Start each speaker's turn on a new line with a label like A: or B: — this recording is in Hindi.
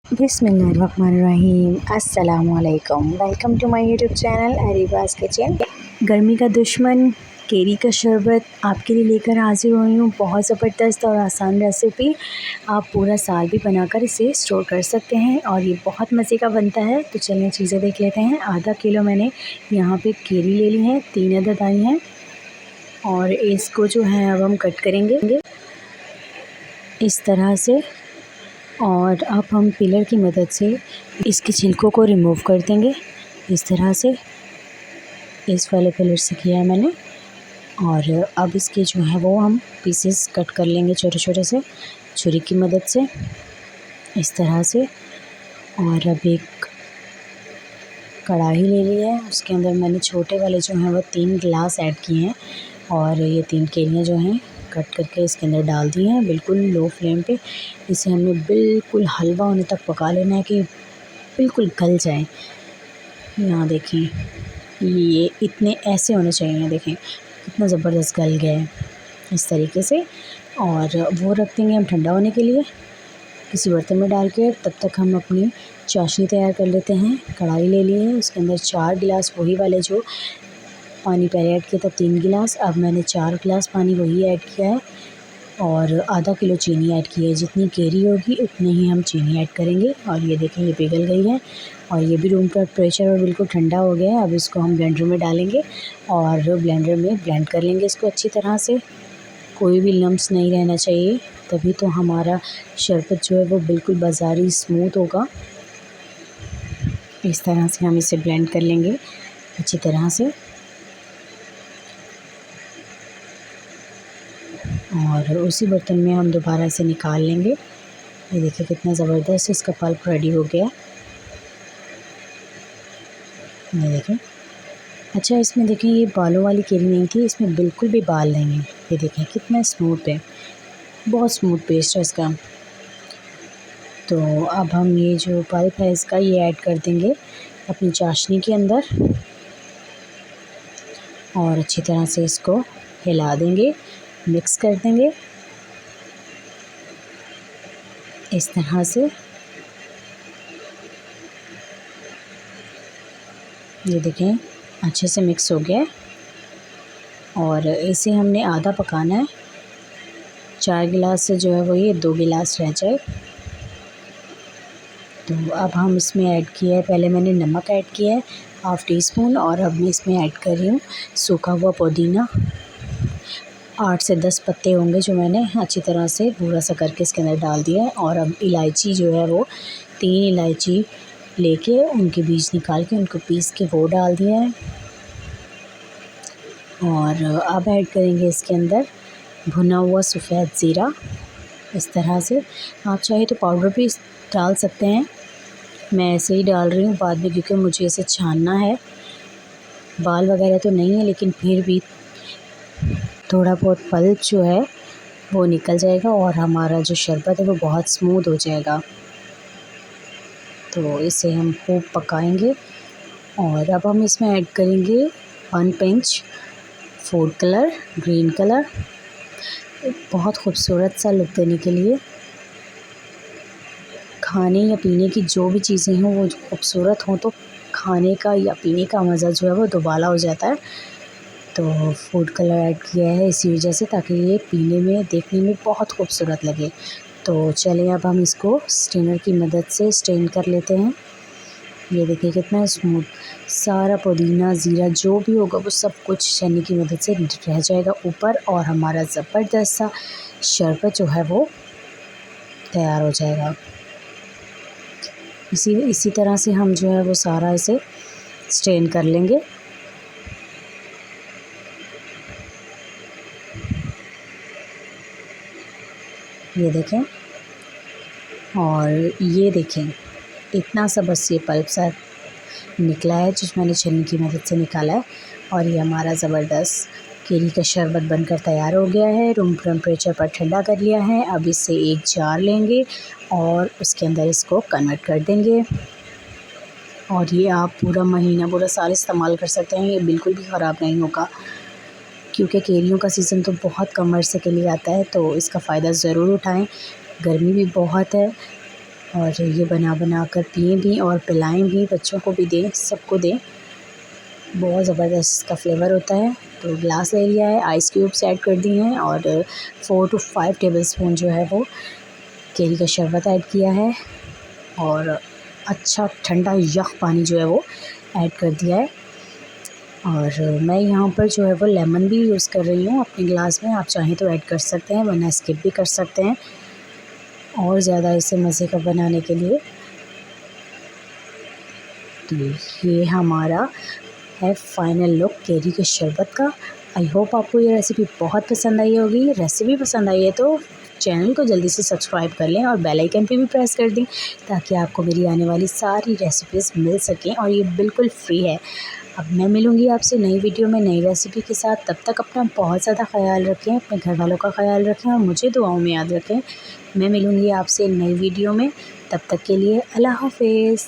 A: बिस्मिल्लाहिर्रहमानिर्रहीम। अस्सलामुअलैकुम। Welcome to my YouTube channel Areeba's kitchen. गर्मी का दुश्मन केरी का शरबत आपके लिए लेकर हाजिर हुई हूँ। बहुत ज़बरदस्त और आसान रेसिपी, आप पूरा साल भी बनाकर इसे स्टोर कर सकते हैं और ये बहुत मज़े का बनता है। तो चलिए चीज़ें देख लेते हैं। आधा किलो मैंने यहाँ पे केरी ले ली है, 3 अदद आई हैं और इसको जो है अब हम कट करेंगे इस तरह से। और अब हम पिलर की मदद से इसके छिलकों को रिमूव कर देंगे इस तरह से। इस वाले पिलर से किया है मैंने। और अब इसके जो है वो हम पीसेस कट कर लेंगे छोटे छोटे से छुरी की मदद से इस तरह से। और अब एक कढ़ाई ले ली है, उसके अंदर मैंने छोटे वाले जो हैं वो 3 गिलास ऐड किए हैं और ये 3 केलियाँ जो हैं कट करके इसके अंदर डाल दी हैं बिल्कुल लो फ्लेम पे। इसे हमें बिल्कुल हलवा होने तक पका लेना है कि बिल्कुल गल जाए। यहाँ देखें, ये इतने ऐसे होने चाहिए। देखें कितना ज़बरदस्त गल गया है इस तरीके से। और वो रख देंगे हम ठंडा होने के लिए किसी बर्तन में डाल के। तब तक हम अपनी चाशनी तैयार कर लेते हैं। कढ़ाई ले ली है, उसके अंदर 4 गिलास वही वाले जो पानी पहले ऐड किया था 3 गिलास, अब मैंने 4 गिलास पानी वही ऐड किया है और आधा किलो चीनी ऐड की है। जितनी केरी होगी उतनी ही हम चीनी ऐड करेंगे। और ये देखें ये पिघल गई है और ये भी रूम टेम्परेचर और बिल्कुल ठंडा हो गया है। अब इसको हम ब्लेंडर में डालेंगे और ब्लेंडर में ब्लेंड कर लेंगे इसको अच्छी तरह से। कोई भी लम्स नहीं रहना चाहिए, तभी तो हमारा शरबत जो है वो बिल्कुल बाज़ारी स्मूथ होगा। इस तरह से हम इसे ब्लेंड कर लेंगे अच्छी तरह से। और उसी बर्तन में हम दोबारा इसे निकाल लेंगे। ये देखिए कितना ज़बरदस्त इसका पल्प रेडी हो गया। ये देखें। अच्छा, इसमें देखें ये बालों वाली केरी नहीं थी, इसमें बिल्कुल भी बाल नहीं है। ये देखें कितना स्मूथ है, बहुत स्मूथ पेस्ट है इसका। तो अब हम ये जो पल्प है इसका ये ऐड कर देंगे अपनी चाशनी के अंदर और अच्छी तरह से इसको हिला देंगे, मिक्स कर देंगे इस तरह से। ये देखें अच्छे से मिक्स हो गया है और इसे हमने आधा पकाना है। 4 गिलास से जो है वो ये 2 गिलास रह जाए। तो अब हम इसमें ऐड किया है, पहले मैंने नमक ऐड किया है ½ टीस्पून और अब मैं इसमें ऐड कर रही हूँ सूखा हुआ पुदीना। 8 से 10 पत्ते होंगे जो मैंने अच्छी तरह से भूरा सा करके इसके अंदर डाल दिया है। और अब इलायची जो है वो 3 इलायची लेके उनके बीज निकाल के उनको पीस के वो डाल दिया है। और अब ऐड करेंगे इसके अंदर भुना हुआ सफ़ेद ज़ीरा इस तरह से। आप चाहे तो पाउडर भी डाल सकते हैं, मैं ऐसे ही डाल रही हूँ बाद में क्योंकि मुझे इसे छानना है। बाल वगैरह तो नहीं है लेकिन फिर भी थोड़ा बहुत पल्प जो है वो निकल जाएगा और हमारा जो शरबत है वो बहुत स्मूथ हो जाएगा। तो इसे हम खूब पकाएंगे। और अब हम इसमें ऐड करेंगे 1 pinch food colour, green colour, बहुत खूबसूरत सा लुक देने के लिए। खाने या पीने की जो भी चीज़ें हों वो खूबसूरत हों तो खाने का या पीने का मज़ा जो है वो दुबाला हो जाता है। तो फूड कलर ऐड किया है इसी वजह से, ताकि ये पीने में देखने में बहुत खूबसूरत लगे। तो चलिए अब हम इसको स्ट्रेनर की मदद से स्ट्रेन कर लेते हैं। ये देखिए कितना स्मूथ, सारा पुदीना ज़ीरा जो भी होगा वो सब कुछ छन्नी की मदद से रह जाएगा ऊपर और हमारा ज़बरदस्त सा शरबत जो है वो तैयार हो जाएगा। इसी तरह से हम जो है वो सारा इसे स्ट्रेन कर लेंगे। ये देखें, और ये देखें इतना सा बस ये पल्प सा निकला है जो मैंने छन्नी की मदद से निकाला है। और ये हमारा ज़बरदस्त केरी का शरबत बनकर तैयार हो गया है। रूम टेम्परेचर पर ठंडा कर लिया है। अब इससे एक जार लेंगे और उसके अंदर इसको कन्वर्ट कर देंगे और ये आप पूरा महीना पूरा साल इस्तेमाल कर सकते हैं। ये बिल्कुल भी ख़राब नहीं होगा क्योंकि केरियों का सीज़न तो बहुत कम अरसे के लिए आता है, तो इसका फ़ायदा ज़रूर उठाएं। गर्मी भी बहुत है और ये बना बना कर पिए भी और पिलाएं भी, बच्चों को भी दें, सबको दें। बहुत ज़बरदस्त इसका फ्लेवर होता है। तो ग्लास ले लिया है, आइस क्यूब्स ऐड कर दिए हैं और 4 to 5 टेबलस्पून जो है वो केरी का शरबत ऐड किया है और अच्छा ठंडा यख पानी जो है वो ऐड कर दिया है। और मैं यहाँ पर जो है वो लेमन भी यूज़ कर रही हूँ अपने ग्लास में। आप चाहें तो ऐड कर सकते हैं, वरना स्किप भी कर सकते हैं और ज़्यादा इसे मज़े का बनाने के लिए। तो ये हमारा है फाइनल लुक केरी के शरबत का। आई होप आपको ये रेसिपी बहुत पसंद आई होगी। रेसिपी पसंद आई है तो चैनल को जल्दी से सब्सक्राइब कर लें और बेल आइकन पे भी प्रेस कर दें, ताकि आपको मेरी आने वाली सारी रेसिपीज़ मिल सकें और ये बिल्कुल फ्री है। अब मैं मिलूँगी आपसे नई वीडियो में नई रेसिपी के साथ। तब तक अपना बहुत ज़्यादा ख्याल रखें, अपने घर वालों का ख्याल रखें और मुझे दुआओं में याद रखें। मैं मिलूँगी आपसे नई वीडियो में, तब तक के लिए अल्लाह हाफ़िज़।